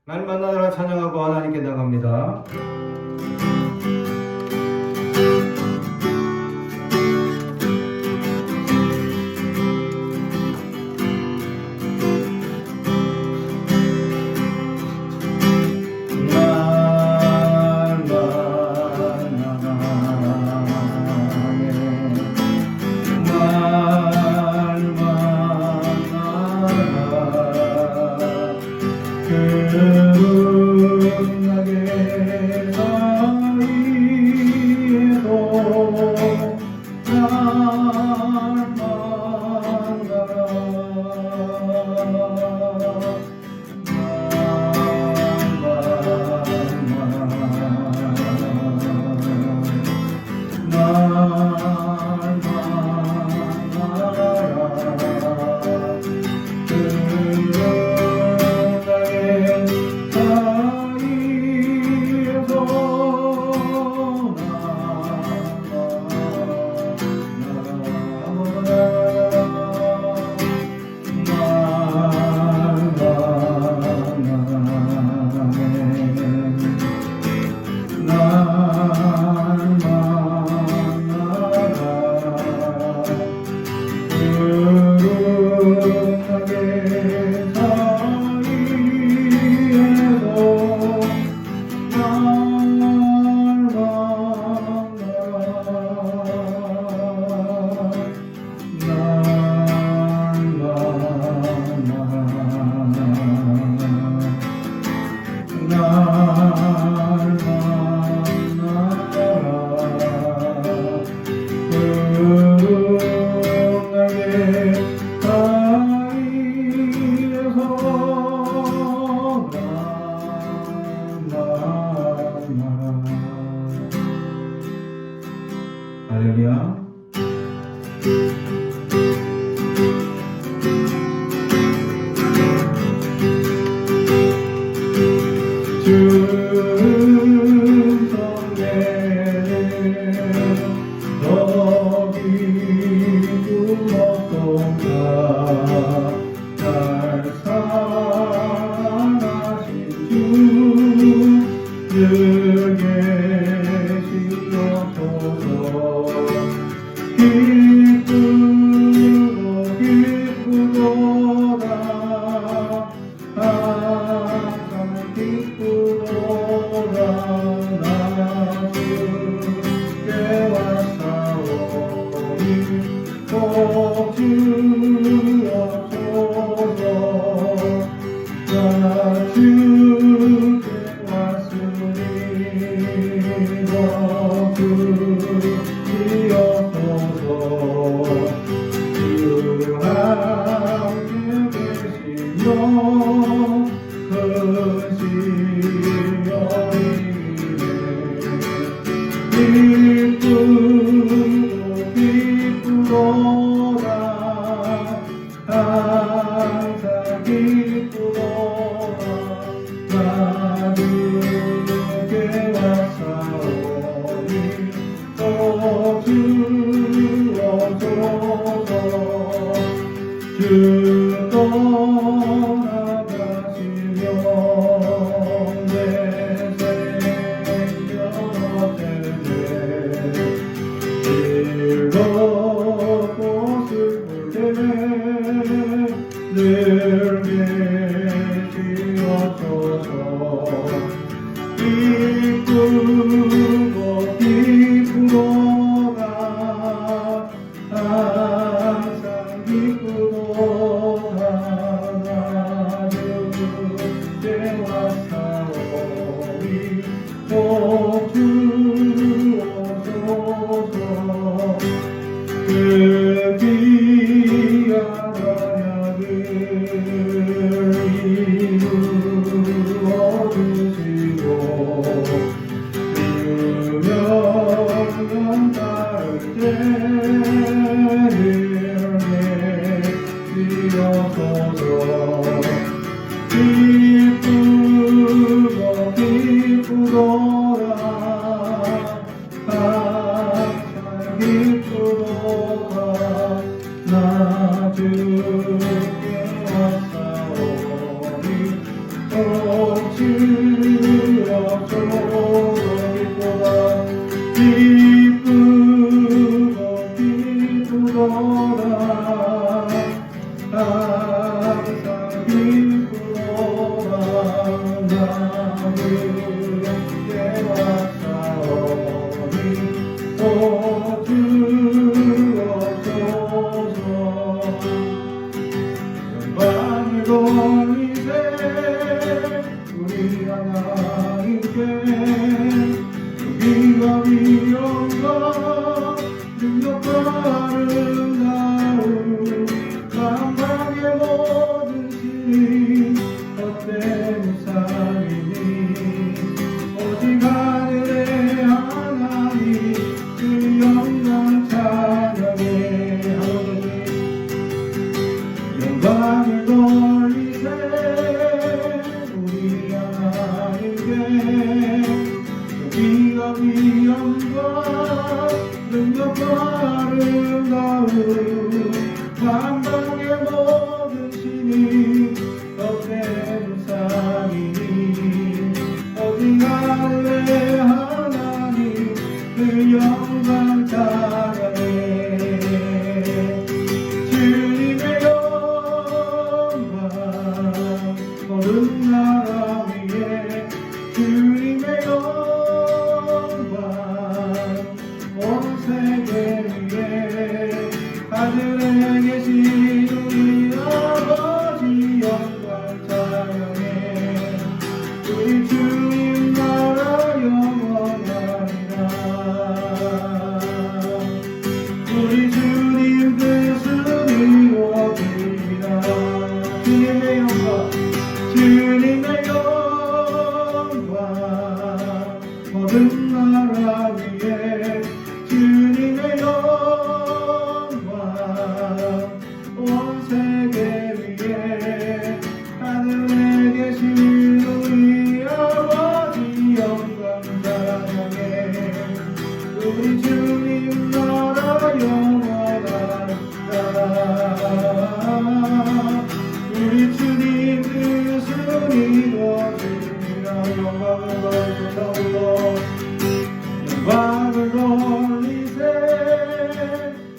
날 만나라 찬양하고 하나님께 나갑니다. 할렐루야. 기쁘도다 항상 기쁘도다 나를 깨웠사오니 오 주옵소서 영광을 돌리세 우리 하나님께 위와 위엄과 능력과 아름다움 만방의 모든 신이 헛된 우상이니 오직 하늘의 하나님 그 영광 찬양해 하오니 영광을 돌리세 우리 하나님께 위와 위엄과 능력과 아름다움 만방의 모든 신이 헛된 우상이니 오직 하늘의 하나님 그 영광 찬양해 주님의 영광 모든 나라 위에 주님의 영광 온 세계 위에 하늘에 계신 우리 아버지 영광 찬양해 우리 주님 나라 영원하리라 우리 주님 뜻은 이루어지리라 주님의 영광 주님의 영광 모든 나라 위에 주님의 영광 온 세계 위에 하늘에 계신 우리 아버지 영광 찬양해 우리 주님 나라 영원하리라 우리 주님 뜻은 이루어지리라 영광을 돌리세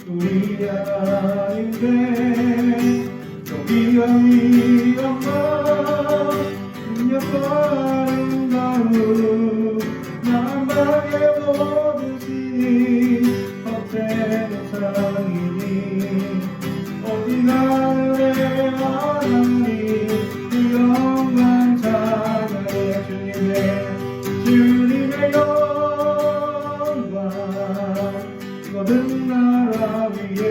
우리 하나님께 위와 위엄과 능력과 아름다움 만방의 모든 신이 헛된 우상이니 오직 하늘의 하나님 그 영광 찬양해 주님의 영광 모든 나라 위에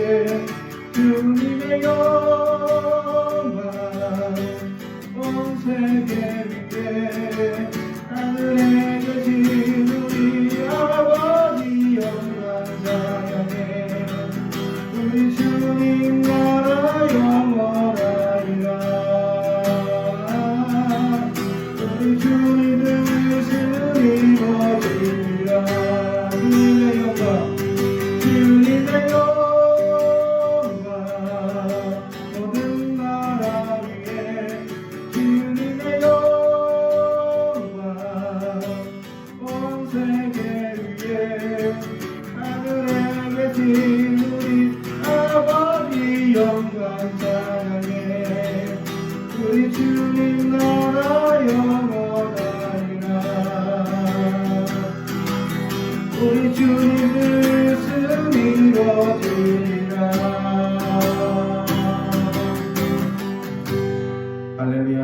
주님의 영광 온 세계 위에 하늘에 계신 우리 아버지 영광 찬양해 우리 주님 나라 영원하리라 우리 주님 뜻은 이루어지리라 주님의 영광 주님의 영광 모든 나라 위에 주님의 영광 온 세계 위에 하늘에 계신 우리 아버지 영광 찬양해 우리 주님 나라 영원하리라 우리 주님 뜻은 이루어지리라 할렐루야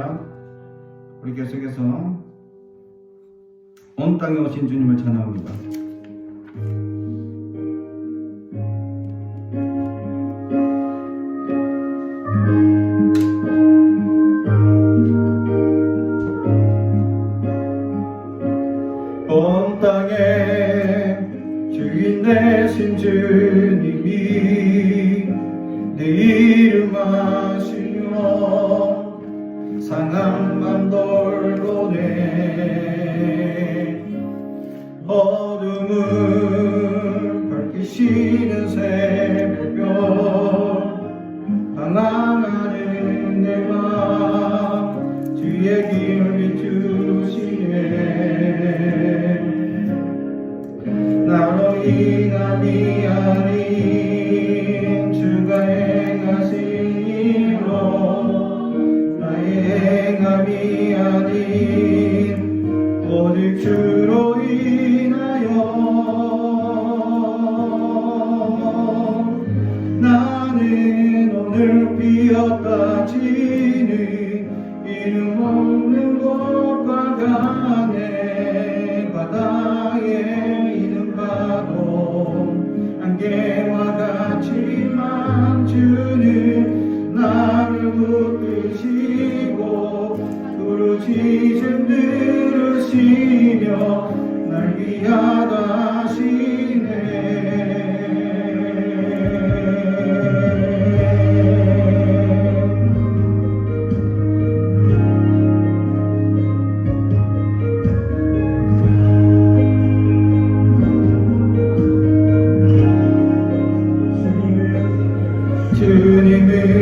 우리 계속해서 온 땅에 오신 주님을 찬양합니다. 온 땅에 주인 되신 주님이 내 이름 하시며 상한 맘 돌보네 어둠을 밝히시는 새벽별 방황하는 내 맘 주의 길을 비추시네 나로 인함이 아닌 주 오직 주로 인하여 나는 오늘 비었다 지는 이름 없는 곳과 가네 바다에 있는 파도 안개와 같지만 주는 나를 붙드시고 부르짖음 들으시며 날 위하다 하시네.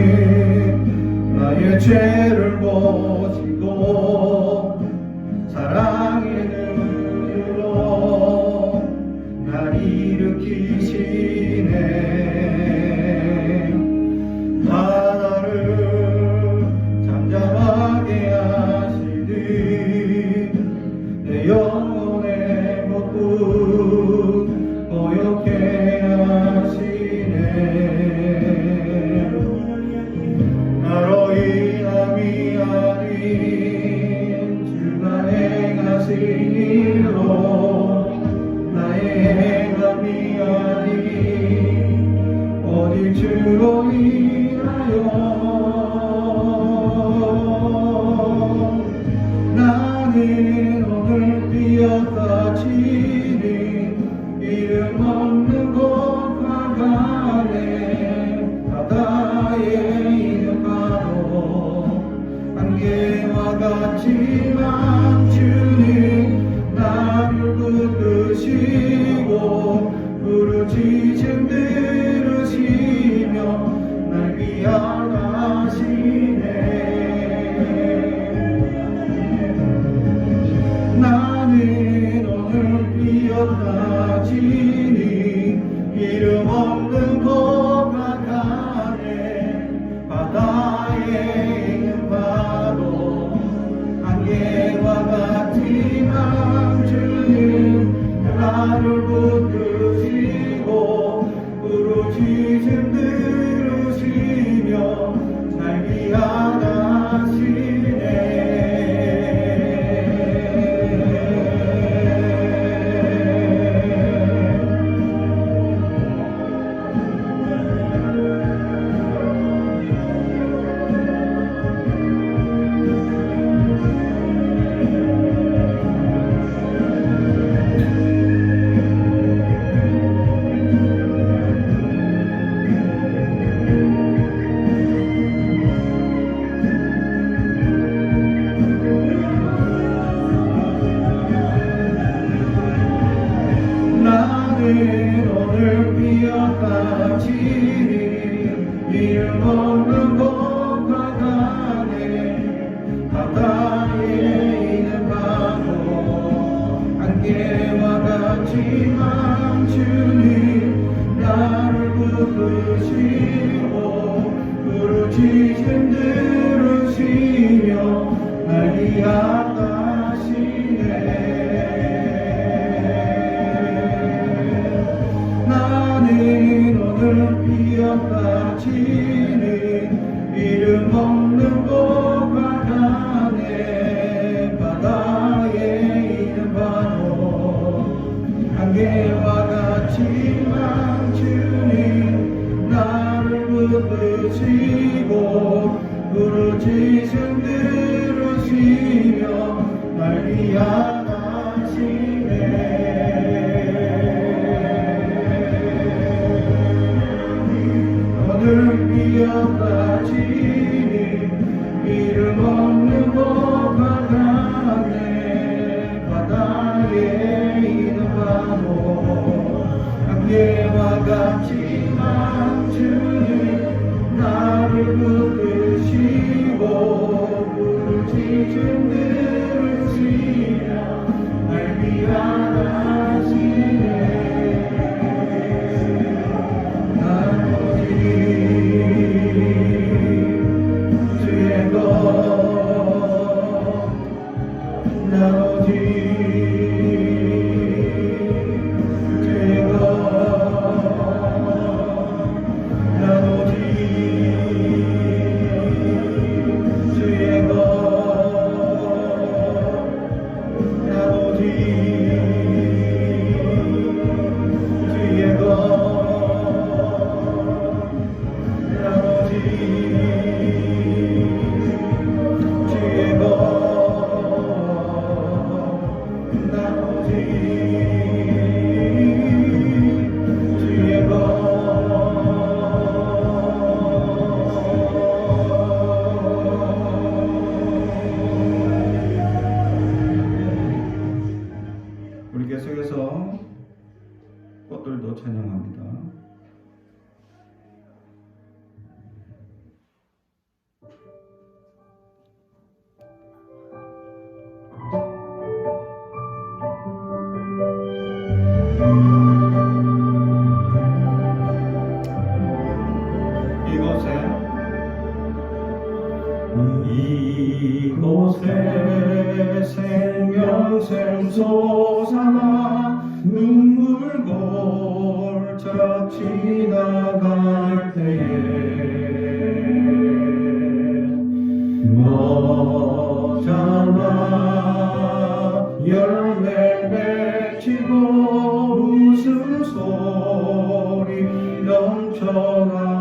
주님은 나의 죄를 보시고 사랑의 눈으로 날 일으키시네. 바다를 잠잠하게 하시듯 내 영혼의 복부 고요케 하시네. 나로 인함이 아닌 주가 행하신 일로 나의 행함이 아닌 오직 주로 인하여 나는 오늘 비었다 지는 이름 없는 곳과 가네 바다에 안개와 같지만 주는 나를 붙드시고 부르짖음 들으시며 날 위하다 하시네. 나는 오늘 비었다 지는 이름 없는 곳과 가네 바다에 안개와 같지만 주는 나를 붙드시고 부르짖음 들으시며 날 위하다 하시네. 나는 오늘 비었다 지는 이름 없는 곳과 가네 바다에 있는 파도 안개와 같지만 주는 나를 붙드시고 부르짖음 들으시며 날 위하다 하시네. 나는 오늘 비었다 지는 이름 없는 곳과 가네 바다에 있는 파도 안개와 같지만 주는 나를 붙드시고 부르짖음 들으시며 날 위하다 하시네. 오늘 비었다 지는 이름 없는 곳과 가네 바다에 있는 파도 안개와 같지만 주는 나를 붙드시고 부르짖음 들으시며 날 위하다 하시네. 주의 것 이곳에 생명샘 솟아나 눈물 골짝 지나갈 때에 너잖아 열매 맺히고 웃음소리 넘쳐나리라.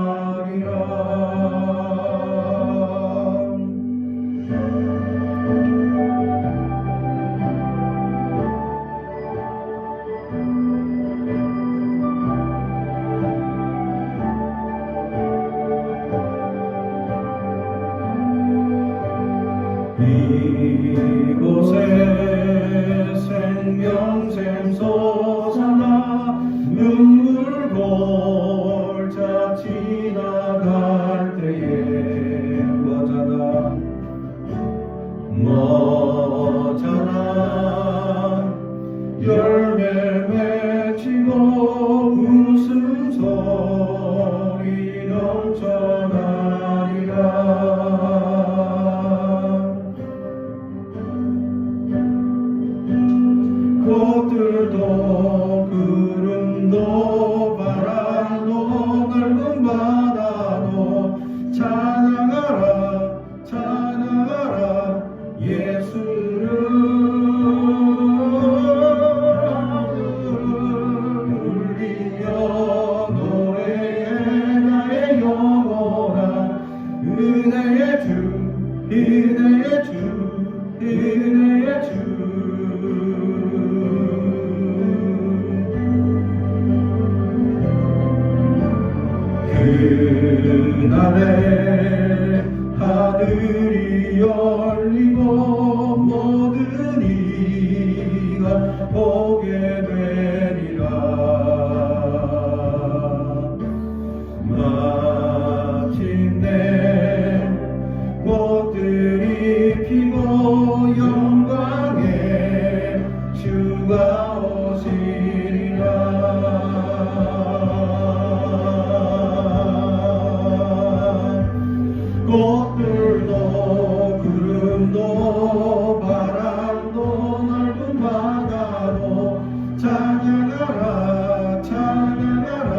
이곳에 생명샘 솟아나 눈물 골짝 지나갈 때에 뭐잖아 열매 맺히고 웃음소리 넘쳐나리라. 꽃들도 구름도 바람도 넓은 바다도 찬양하라 찬양하라 예수를 울리며 노래해 나의 영혼아 은혜의 주 은혜의 주 은혜의 주 그날에 하늘이 열리고 모든 이가 보게 되리라. 마침내 꽃들이 피고 영광에 주가 오시리라. 꽃들도 구름도 바람도 넓은 바다도 찬양하라 찬양하라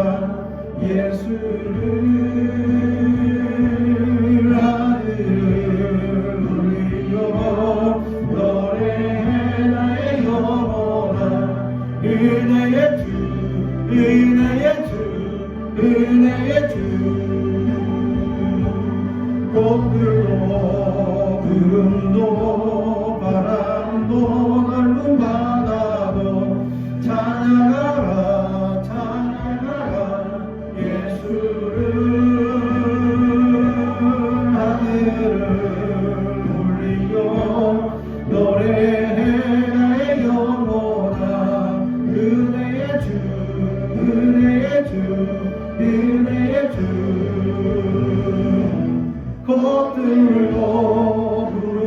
예수를 하늘을 울리며 노래해 나의 영혼아 은혜의 주 은혜의 주 은혜의 주 꽃들도 구름도 바람도 넓은 바다도 찬양하라 찬양하라 예수를 하늘을 울리며 노래해 나의 영혼아 은혜의 주 은혜의 주 은혜의 주 꽃들도 구름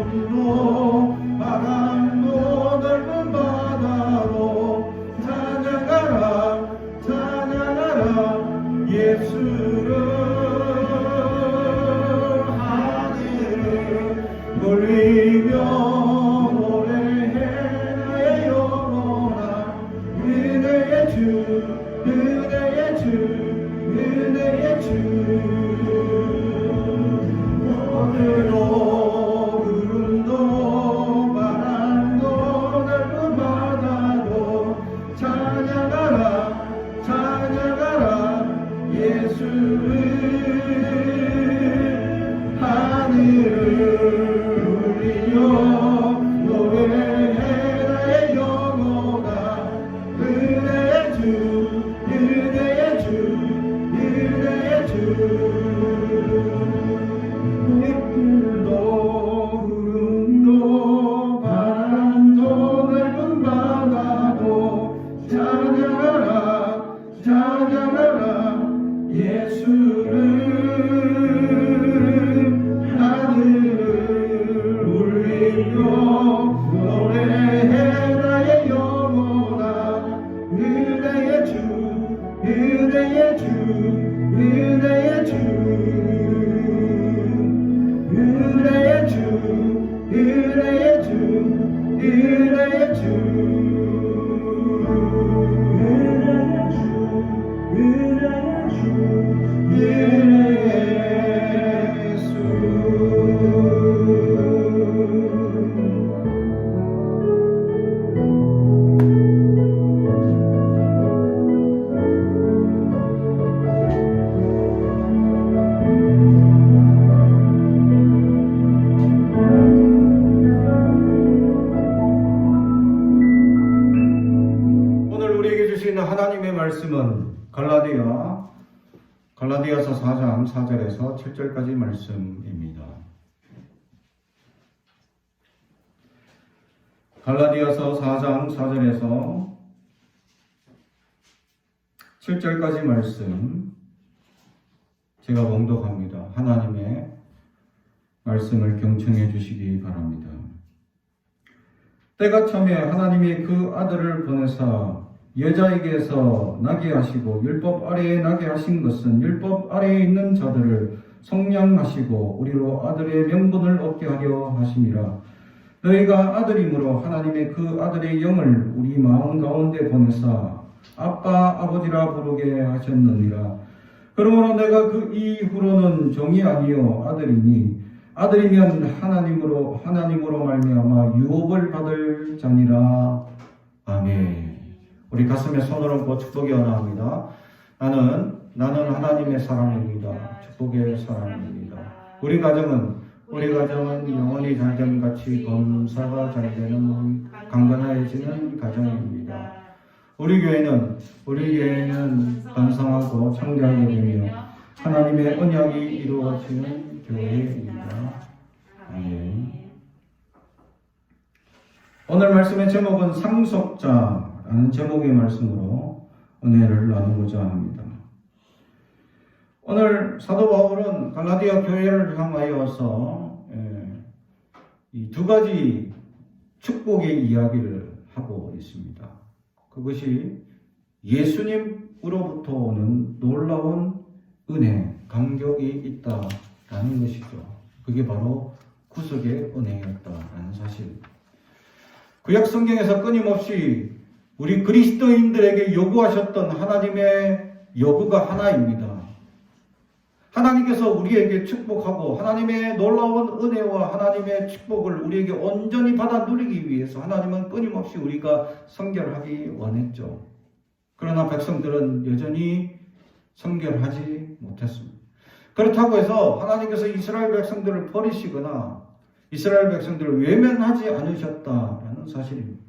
갈라디아서 4장 4절에서 7절까지 말씀입니다. 갈라디아서 4장 4절에서 7절까지 말씀 제가 봉독합니다. 하나님의 말씀을 경청해 주시기 바랍니다. 때가 차며 하나님이 그 아들을 보내사 여자에게서 나게 하시고 율법 아래에 나게 하신 것은 율법 아래에 있는 자들을 속량하시고 우리로 아들의 명분을 얻게 하려 하심이라. 너희가 아들이므로 하나님의 그 아들의 영을 우리 마음 가운데 보내사 아빠 아버지라 부르게 하셨느니라. 그러므로 내가 그 이후로는 종이 아니요 아들이니 아들이면 하나님으로 말미암아 유업을 받을 자니라. 아멘. 우리 가슴에 손을 얹고 축복이 원합니다. 나는 하나님의 사람입니다. 축복의 사람입니다. 우리 가정은 영원히 잘됨같이 범사가 잘되는 강건해지는 가정입니다. 우리 교회는 번성하고 창대하게 되며 하나님의 언약이 이루어지는 교회입니다. 아멘. 오늘 말씀의 제목은 상속자라는 제목의 말씀으로 은혜를 나누고자 합니다. 오늘 사도 바울은 갈라디아 교회를 향하여서 이 두 가지 축복의 이야기를 하고 있습니다. 그것이 예수님으로부터 오는 놀라운 은혜, 감격이 있다라는 것이죠. 그게 바로 구속의 은혜였다라는 사실. 구약 성경에서 끊임없이 우리 그리스도인들에게 요구하셨던 하나님의 요구가 하나입니다. 하나님께서 우리에게 축복하고 하나님의 놀라운 은혜와 하나님의 축복을 우리에게 온전히 받아 누리기 위해서 하나님은 끊임없이 우리가 성결하기 원했죠. 그러나 백성들은 여전히 성결하지 못했습니다. 그렇다고 해서 하나님께서 이스라엘 백성들을 버리시거나 이스라엘 백성들을 외면하지 않으셨다라는 사실입니다.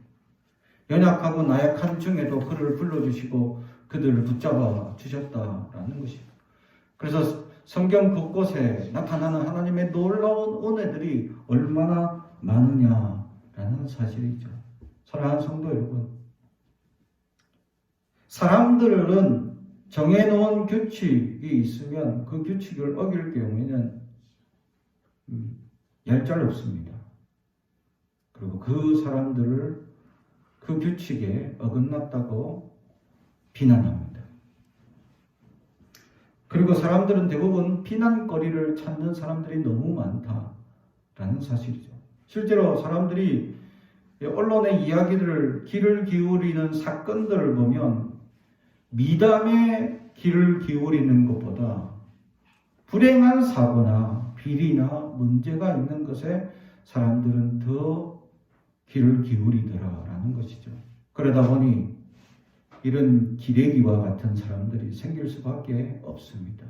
연약하고 나약한 중에도 그를 불러주시고 그들을 붙잡아 주셨다라는 것입니다. 그래서 성경 곳곳에 나타나는 하나님의 놀라운 은혜들이 얼마나 많으냐라는 사실이죠. 사랑하는 성도 여러분, 사람들은 정해놓은 규칙이 있으면 그 규칙을 어길 경우에는 얄짤없습니다. 그리고 그 사람들을 그 규칙에 어긋났다고 비난합니다. 그리고 사람들은 대부분 비난거리를 찾는 사람들이 너무 많다라는 사실이죠. 실제로 사람들이 언론의 이야기들을 귀를 기울이는 사건들을 보면 미담에 귀를 기울이는 것보다 불행한 사고나 비리나 문제가 있는 것에 사람들은 더 귀를 기울이더라라는 것이죠. 그러다 보니 이런 기레기와 같은 사람들이 생길 수밖에 없습니다.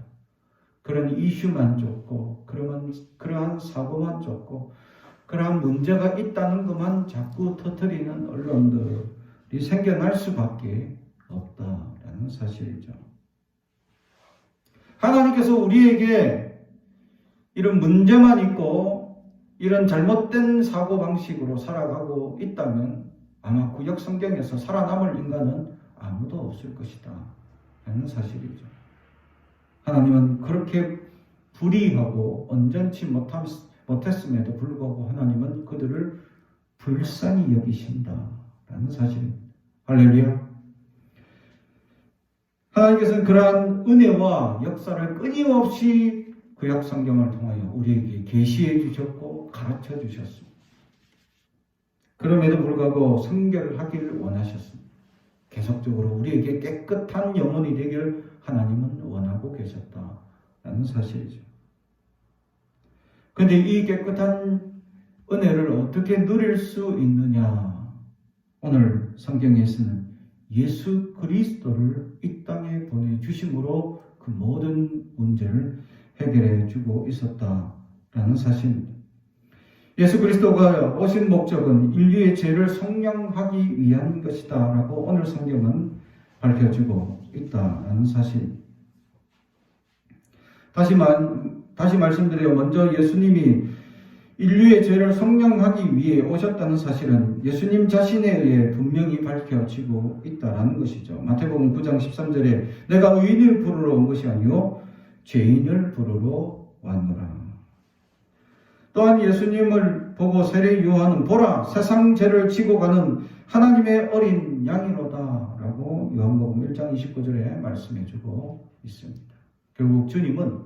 그런 이슈만 쫓고 그러한 사고만 쫓고 그러한 문제가 있다는 것만 자꾸 터뜨리는 언론들이 생겨날 수밖에 없다라는 사실이죠. 하나님께서 우리에게 이런 문제만 있고 이런 잘못된 사고방식으로 살아가고 있다면 아마 구약 성경에서 살아남을 인간은 아무도 없을 것이다 라는 사실이죠. 하나님은 그렇게 불의하고 온전치 못했음에도 불구하고 하나님은 그들을 불쌍히 여기신다 라는 사실입니다. 할렐루야. 하나님께서는 그러한 은혜와 역사를 끊임없이 구약 성경을 통하여 우리에게 계시해 주셨고 가르쳐 주셨습니다. 그럼에도 불구하고 성결하기를 원하셨습니다. 계속적으로 우리에게 깨끗한 영혼이 되길 하나님은 원하고 계셨다라는 사실이죠. 그런데 이 깨끗한 은혜를 어떻게 누릴 수 있느냐? 오늘 성경에서는 예수 그리스도를 이 땅에 보내주심으로 그 모든 문제를 해결해 주고 있었다라는 사실입니다. 예수 그리스도가 오신 목적은 인류의 죄를 속량하기 위한 것이다 라고 오늘 성경은 밝혀주고 있다는 사실. 다시 말씀드려요. 먼저 예수님이 인류의 죄를 속량하기 위해 오셨다는 사실은 예수님 자신에 의해 분명히 밝혀지고 있다는 것이죠. 마태복음 9장 13절에 내가 의인을 부르러 온 것이 아니요 죄인을 부르러 왔노라. 또한 예수님을 보고 세례 요한은 보라 세상 죄를 지고 가는 하나님의 어린 양이로다 라고 요한복음 1장 29절에 말씀해주고 있습니다. 결국 주님은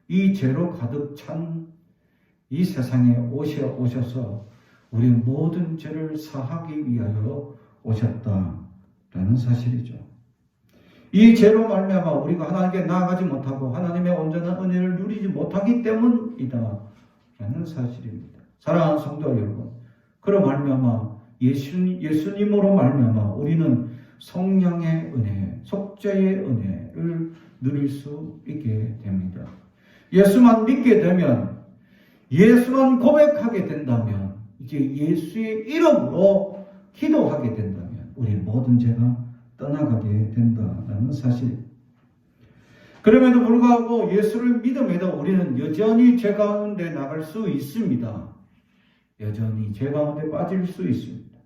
이 죄로 가득 찬 이 세상에 오셔서 우리 모든 죄를 사하기 위하여 오셨다라는 사실이죠. 이 죄로 말미암아 우리가 하나님께 나아가지 못하고 하나님의 온전한 은혜를 누리지 못하기 때문이다 라는 사실입니다. 사랑하는 성도 여러분, 그로 말미암아 예수님으로 말미암아 우리는 성령의 은혜, 속죄의 은혜를 누릴 수 있게 됩니다. 예수만 믿게 되면, 예수만 고백하게 된다면, 이제 예수의 이름으로 기도하게 된다면 우리 모든 죄가 떠나가게 된다는 사실. 그럼에도 불구하고 예수를 믿음에도 우리는 여전히 죄 가운데 나갈 수 있습니다. 여전히 죄 가운데 빠질 수 있습니다.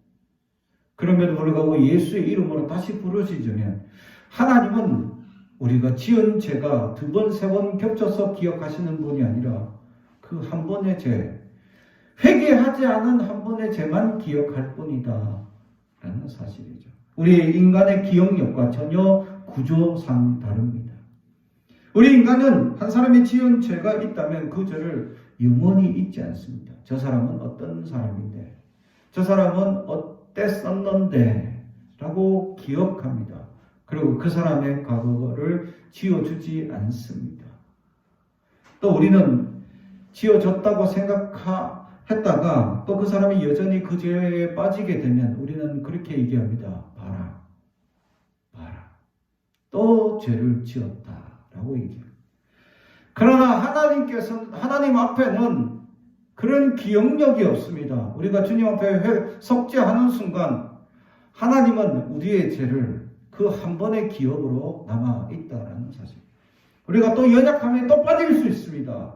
그럼에도 불구하고 예수의 이름으로 다시 부르짖으면 하나님은 우리가 지은 죄가 두 번, 세 번 겹쳐서 기억하시는 분이 아니라 그 한 번의 죄, 회개하지 않은 한 번의 죄만 기억할 뿐이다 라는 사실이죠. 우리 인간의 기억력과 전혀 구조상 다릅니다. 우리 인간은 한 사람이 지은 죄가 있다면 그 죄를 영원히 잊지 않습니다. 저 사람은 어떤 사람인데, 저 사람은 어땠었는데 라고 기억합니다. 그리고 그 사람의 과거를 지워주지 않습니다. 또 우리는 지워졌다고 생각했다가 또 그 사람이 여전히 그 죄에 빠지게 되면 우리는 그렇게 얘기합니다. 봐라. 또 죄를 지었다 라고 얘기합니다. 그러나 하나님 앞에는 그런 기억력이 없습니다. 우리가 주님 앞에 속죄하는 순간 하나님은 우리의 죄를 그 한 번의 기억으로 남아있다라는 사실. 우리가 또 연약함에 또 빠질 수 있습니다.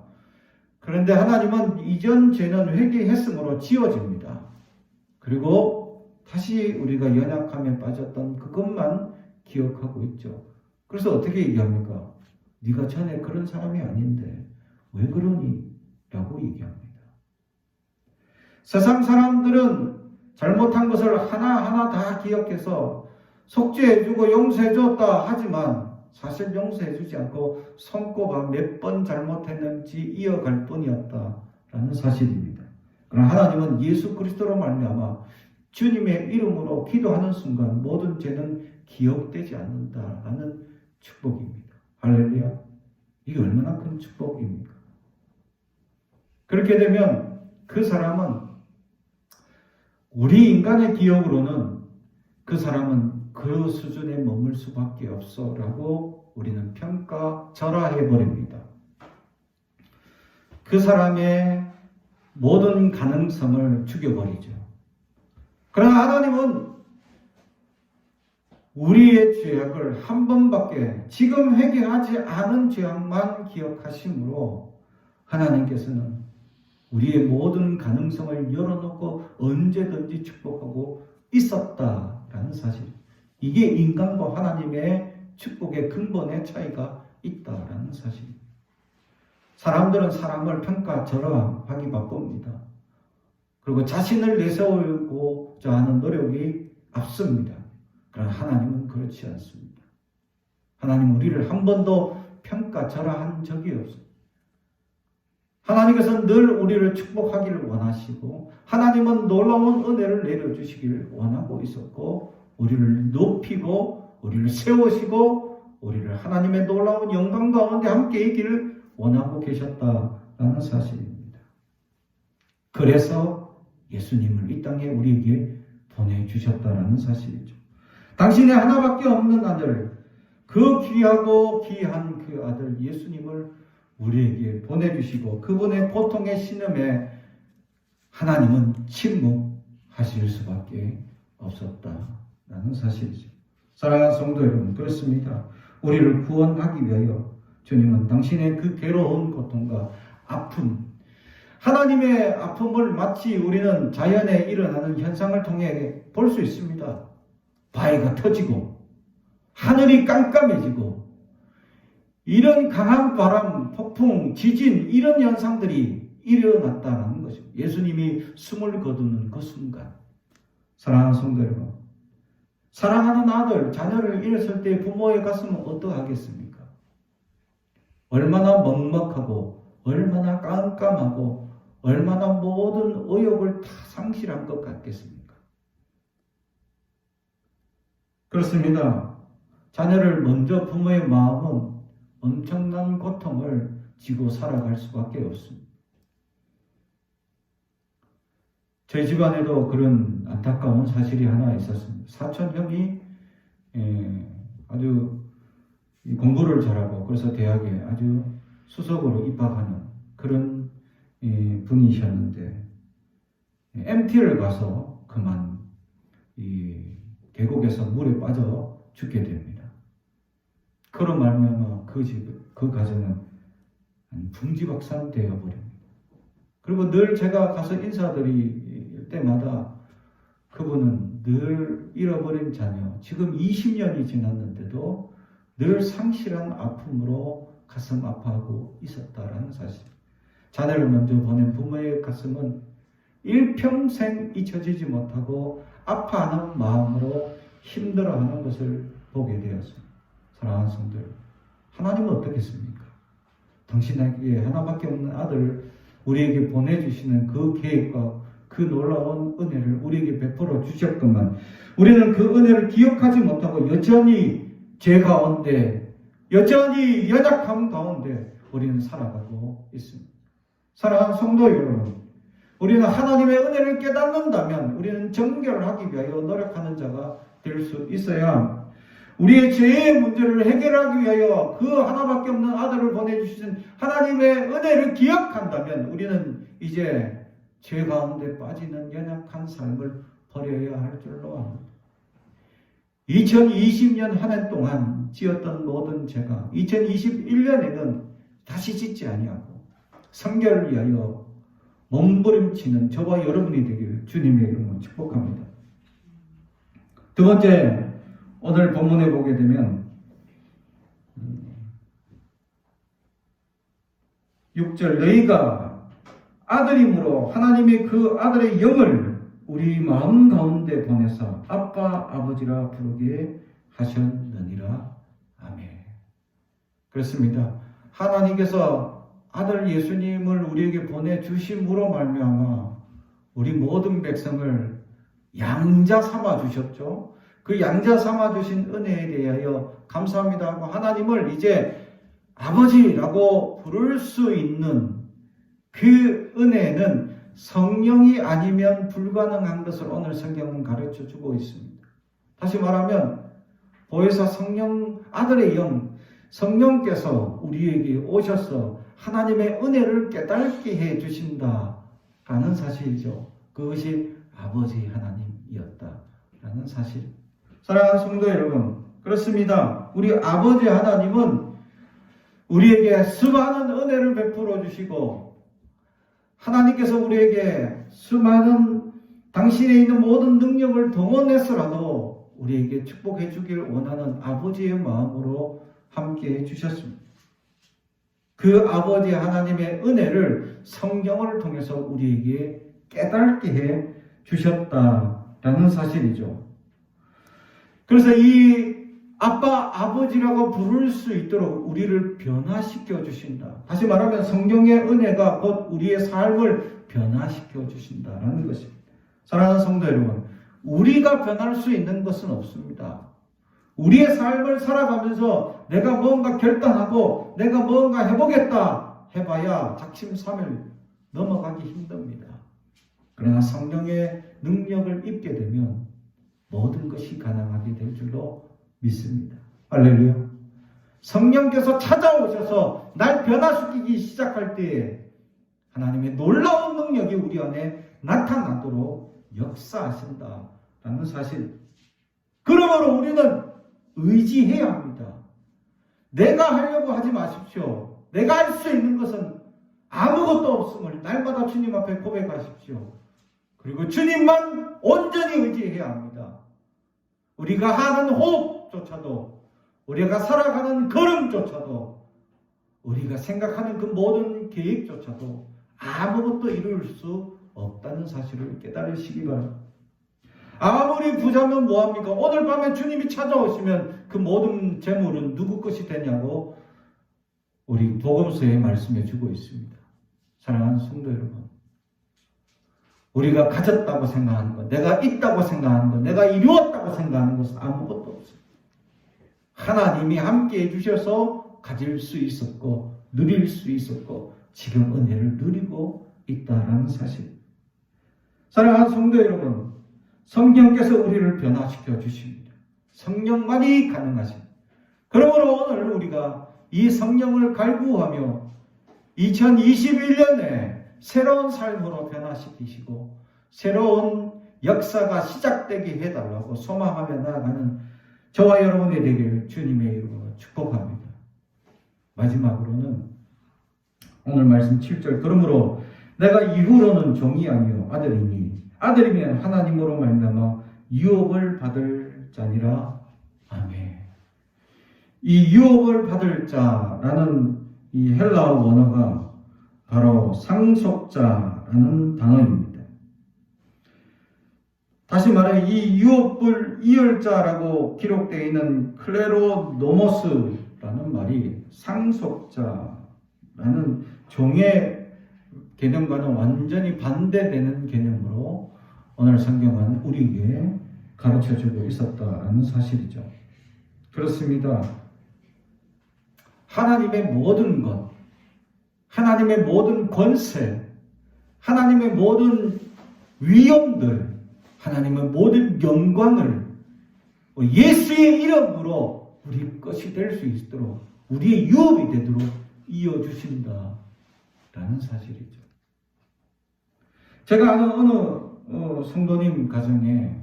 그런데 하나님은 이전 죄는 회개했으므로 지워집니다. 그리고 다시 우리가 연약함에 빠졌던 그것만 기억하고 있죠. 그래서 어떻게 얘기합니까? 네가 전에 그런 사람이 아닌데 왜 그러니? 라고 얘기합니다. 세상 사람들은 잘못한 것을 하나하나 다 기억해서 속죄해주고 용서해줬다 하지만 사실 용서해주지 않고 손꼽아 몇 번 잘못했는지 이어갈 뿐이었다라는 사실입니다. 그러나 하나님은 예수 그리스도로 말미암아 주님의 이름으로 기도하는 순간 모든 죄는 기억되지 않는다라는 축복입니다. 할렐루야. 이게 얼마나 큰 축복입니까? 그렇게 되면 그 사람은 우리 인간의 기억으로는 그 사람은 그 수준에 머물 수밖에 없어라고 우리는 평가절하해버립니다. 그 사람의 모든 가능성을 죽여버리죠. 그러나 하나님은 우리의 죄악을 한 번밖에 지금 회개하지 않은 죄악만 기억하심으로 하나님께서는 우리의 모든 가능성을 열어놓고 언제든지 축복하고 있었다라는 사실. 이게 인간과 하나님의 축복의 근본의 차이가 있다라는 사실입니다. 사람들은 사람을 평가절하하기 바쁩니다. 그리고 자신을 내세우고자 하는 노력이 앞섭니다. 그러나 하나님은 그렇지 않습니다. 하나님은 우리를 한 번도 평가절하한 적이 없습니다. 하나님께서는 늘 우리를 축복하기를 원하시고 하나님은 놀라운 은혜를 내려주시기를 원하고 있었고 우리를 높이고 우리를 세우시고 우리를 하나님의 놀라운 영광 가운데 함께 있기를 원하고 계셨다라는 사실입니다. 그래서 예수님을 이 땅에 우리에게 보내주셨다라는 사실이죠. 당신의 하나밖에 없는 아들, 그 귀하고 귀한 그 아들 예수님을 우리에게 보내주시고 그분의 고통의 신음에 하나님은 침묵하실 수밖에 없었다라는 사실이죠. 사랑하는 성도 여러분, 그렇습니다. 우리를 구원하기 위하여 주님은 당신의 그 괴로운 고통과 아픔, 하나님의 아픔을 마치 우리는 자연에 일어나는 현상을 통해 볼 수 있습니다. 바위가 터지고 하늘이 깜깜해지고 이런 강한 바람, 폭풍, 지진 이런 현상들이 일어났다는 것입니다. 예수님이 숨을 거두는 그 순간. 사랑하는 성도 여러분, 사랑하는 아들, 자녀를 잃었을 때 부모의 가슴은 어떠하겠습니까? 얼마나 먹먹하고 얼마나 깜깜하고 얼마나 모든 의욕을 다 상실한 것 같겠습니까? 그렇습니다. 자녀를 먼저 부모의 마음은 엄청난 고통을 지고 살아갈 수밖에 없습니다. 저희 집안에도 그런 안타까운 사실이 하나 있었습니다. 사촌 형이 아주 공부를 잘하고 그래서 대학에 아주 수석으로 입학하는 그런 분이셨는데 MT를 가서 그만 계곡에서 물에 빠져 죽게 됩니다. 그로 말미암아 그 가정은 풍지박산 되어버립니다. 그리고 늘 제가 가서 인사드릴 때마다 그분은 늘 잃어버린 자녀, 지금 20년이 지났는데도 늘 상실한 아픔으로 가슴 아파하고 있었다라는 사실. 자녀를 먼저 보낸 부모의 가슴은 일평생 잊혀지지 못하고 아파하는 마음으로 힘들어하는 것을 보게 되었습니다. 사랑하는 성도 여러분, 하나님은 어떻겠습니까? 당신에게 하나밖에 없는 아들을 우리에게 보내주시는 그 계획과 그 놀라운 은혜를 우리에게 베풀어 주셨건만 우리는 그 은혜를 기억하지 못하고 여전히 죄 가운데, 여전히 연약함 가운데 우리는 살아가고 있습니다. 사랑하는 성도 여러분, 우리는 하나님의 은혜를 깨닫는다면 우리는 정결하기 위하여 노력하는 자가 될 수 있어야 우리의 죄의 문제를 해결하기 위하여 그 하나밖에 없는 아들을 보내주신 하나님의 은혜를 기억한다면 우리는 이제 죄 가운데 빠지는 연약한 삶을 버려야 할 줄로 압니다. 2020년 한 해 동안 지었던 모든 죄가 2021년에는 다시 짓지 아니하고 성결을 위하여 몸부림치는 저와 여러분이 되기를 주님의 이름으로 축복합니다. 두 번째, 오늘 본문에 보게 되면 6절 너희가 아들이므로 하나님의 그 아들의 영을 우리 마음 가운데 보내사 아빠 아버지라 부르게 하셨느니라. 아멘. 그렇습니다. 하나님께서 아들 예수님을 우리에게 보내주심으로 말미암아 우리 모든 백성을 양자 삼아 주셨죠. 그 양자 삼아 주신 은혜에 대하여 감사합니다 하고 하나님을 이제 아버지라고 부를 수 있는 그 은혜는 성령이 아니면 불가능한 것을 오늘 성경은 가르쳐 주고 있습니다. 다시 말하면 보혜사 성령 아들의 영 성령께서 우리에게 오셔서 하나님의 은혜를 깨닫게 해 주신다라는 사실이죠. 그것이 아버지 하나님이었다라는 사실. 사랑하는 성도 여러분, 그렇습니다. 우리 아버지 하나님은 우리에게 수많은 은혜를 베풀어 주시고 하나님께서 우리에게 수많은 당신에 있는 모든 능력을 동원해서라도 우리에게 축복해 주길 원하는 아버지의 마음으로 함께 해 주셨습니다. 그 아버지 하나님의 은혜를 성경을 통해서 우리에게 깨닫게 해 주셨다라는 사실이죠. 그래서 이 아빠, 아버지라고 부를 수 있도록 우리를 변화시켜 주신다. 다시 말하면 성경의 은혜가 곧 우리의 삶을 변화시켜 주신다라는 것입니다. 사랑하는 성도 여러분, 우리가 변할 수 있는 것은 없습니다. 우리의 삶을 살아가면서 내가 뭔가 결단하고 내가 뭔가 해보겠다 해봐야 작심삼일 넘어가기 힘듭니다. 그러나 성령의 능력을 입게 되면 모든 것이 가능하게 될 줄로 믿습니다. 할렐루야. 성령께서 찾아오셔서 날 변화시키기 시작할 때에 하나님의 놀라운 능력이 우리 안에 나타나도록 역사하신다라는 사실. 그러므로 우리는 의지해야 합니다. 내가 하려고 하지 마십시오. 내가 할 수 있는 것은 아무것도 없음을 날마다 주님 앞에 고백하십시오. 그리고 주님만 온전히 의지해야 합니다. 우리가 하는 호흡조차도, 우리가 살아가는 걸음조차도, 우리가 생각하는 그 모든 계획조차도 아무것도 이룰 수 없다는 사실을 깨달으시기 바랍니다. 아무리 부자면 뭐합니까? 오늘 밤에 주님이 찾아오시면 그 모든 재물은 누구 것이 되냐고 우리 복음서에 말씀해 주고 있습니다. 사랑하는 성도 여러분, 우리가 가졌다고 생각하는 것, 내가 있다고 생각하는 것, 내가 이루었다고 생각하는 것은 아무것도 없어요. 하나님이 함께 해주셔서 가질 수 있었고 누릴 수 있었고 지금 은혜를 누리고 있다라는 사실. 사랑하는 성도 여러분, 성령께서 우리를 변화시켜 주십니다. 성령만이 가능하십니다. 그러므로 오늘 우리가 이 성령을 갈구하며 2021년에 새로운 삶으로 변화시키시고 새로운 역사가 시작되게 해달라고 소망하며 나아가는 저와 여러분이 되길 주님의 이름으로 축복합니다. 마지막으로는 오늘 말씀 7절, 그러므로 내가 이후로는 종이 아니요 아들이니 아들이면 하나님으로 말미암아 유업을 받을 자니라. 아멘. 이 유업을 받을 자라는 이 헬라어 원어가 바로 상속자라는 단어입니다. 다시 말해 이 유업을 이을 자라고 기록되어 있는 클레로노모스라는 말이 상속자라는 종의 개념과는 완전히 반대되는 개념으로 오늘 성경은 우리에게 가르쳐주고 있었다는 사실이죠. 그렇습니다. 하나님의 모든 것, 하나님의 모든 권세, 하나님의 모든 위엄들, 하나님의 모든 영광을 예수의 이름으로 우리 것이 될 수 있도록 우리의 유업이 되도록 이어주신다라는 사실이죠. 제가 아는 어느 성도님 가정에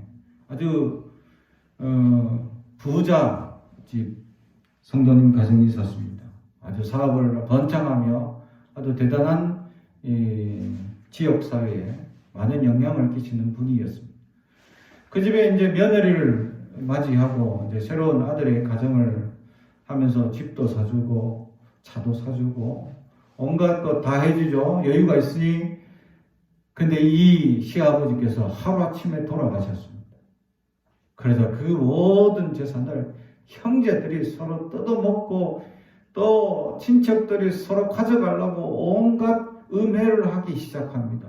아주 부자집 성도님 가정이 있었습니다. 아주 사업을 번창하며 아주 대단한 지역사회에 많은 영향을 끼치는 분이었습니다. 그 집에 이제 며느리를 맞이하고 이제 새로운 아들의 가정을 하면서 집도 사주고 차도 사주고 온갖 것 다 해주죠. 여유가 있으니. 근데 이 시아버지께서 하루아침에 돌아가셨습니다. 그래서 그 모든 재산을 형제들이 서로 뜯어먹고 또 친척들이 서로 가져가려고 온갖 음해를 하기 시작합니다.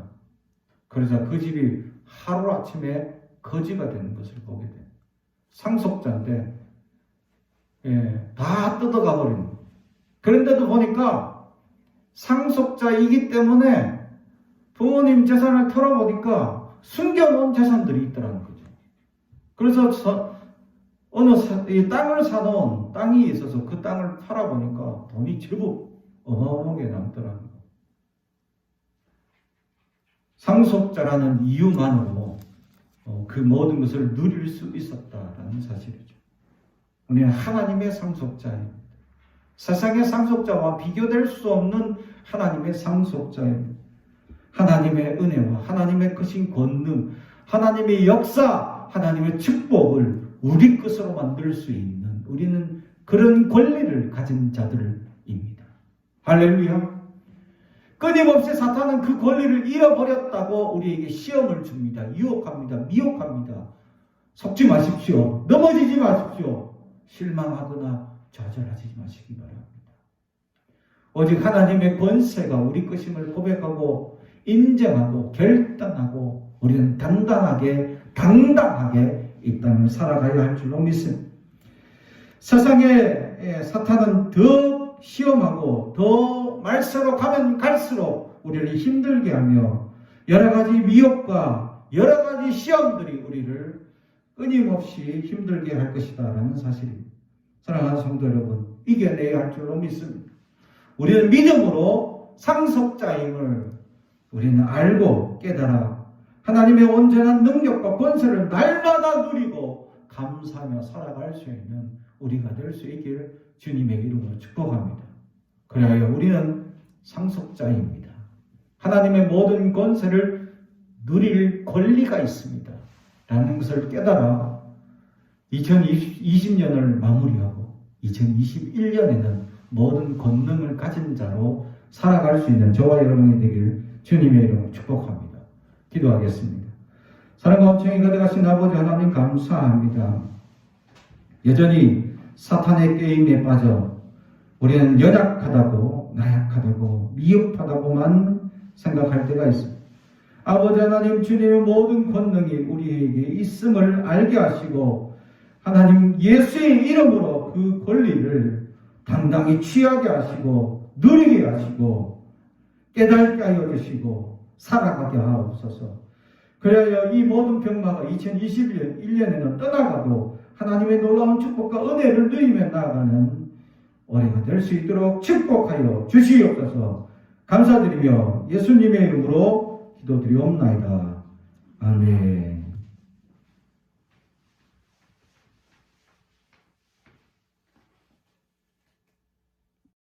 그러자 그 집이 하루아침에 거지가 되는 것을 보게 돼요. 상속자인데 다 뜯어가 버립니다. 그런데도 보니까 상속자이기 때문에 부모님 재산을 털어보니까 숨겨놓은 재산들이 있더라는 거죠. 그래서 이 땅을 사놓은 땅이 있어서 그 땅을 팔아보니까 돈이 제법 어마어마하게 남더라는 거예요. 상속자라는 이유만으로 그 모든 것을 누릴 수 있었다라는 사실이죠. 우리는 하나님의 상속자입니다. 세상의 상속자와 비교될 수 없는 하나님의 상속자입니다. 하나님의 은혜와 하나님의 크신 권능, 하나님의 역사, 하나님의 축복을 우리 것으로 만들 수 있는 우리는 그런 권리를 가진 자들입니다. 할렐루야. 끊임없이 사탄은 그 권리를 잃어버렸다고 우리에게 시험을 줍니다. 유혹합니다. 미혹합니다. 속지 마십시오. 넘어지지 마십시오. 실망하거나 좌절하지 마시기 바랍니다. 오직 하나님의 권세가 우리 것임을 고백하고 인정하고 결단하고 우리는 당당하게 이 땅을 살아가야 할 줄로 믿습니다. 세상에 사탄은 더 시험하고 더 말세로 가면 갈수록 우리를 힘들게 하며 여러 가지 미혹과 여러 가지 시험들이 우리를 끊임없이 힘들게 할 것이다 라는 사실입니다. 사랑하는 성도 여러분, 이겨내야 할 줄로 믿습니다. 우리는 믿음으로 상속자임을 우리는 알고 깨달아 하나님의 온전한 능력과 권세를 날마다 누리고 감사하며 살아갈 수 있는 우리가 될 수 있기를 주님의 이름으로 축복합니다. 그리하여 우리는 상속자입니다. 하나님의 모든 권세를 누릴 권리가 있습니다. 라는 것을 깨달아 2020년을 마무리하고 2021년에는 모든 권능을 가진 자로 살아갈 수 있는 저와 여러분이 되길 주님의 이름으로 축복합니다. 기도하겠습니다. 사랑과 엄청이 가득하신 아버지 하나님 감사합니다. 여전히 사탄의 게임에 빠져 우리는 연약하다고 나약하다고 미흡하다고만 생각할 때가 있습니다. 아버지 하나님 주님의 모든 권능이 우리에게 있음을 알게 하시고 하나님 예수의 이름으로 그 권리를 당당히 취하게 하시고 누리게 하시고 깨닫게 하여 주시고 살아가게 하옵소서. 그래야 이 모든 병마가 2021년에는 떠나가고 하나님의 놀라운 축복과 은혜를 누리며 나아가는 올해가 될 수 있도록 축복하여 주시옵소서. 감사드리며 예수님의 이름으로 기도드리옵나이다. 아멘.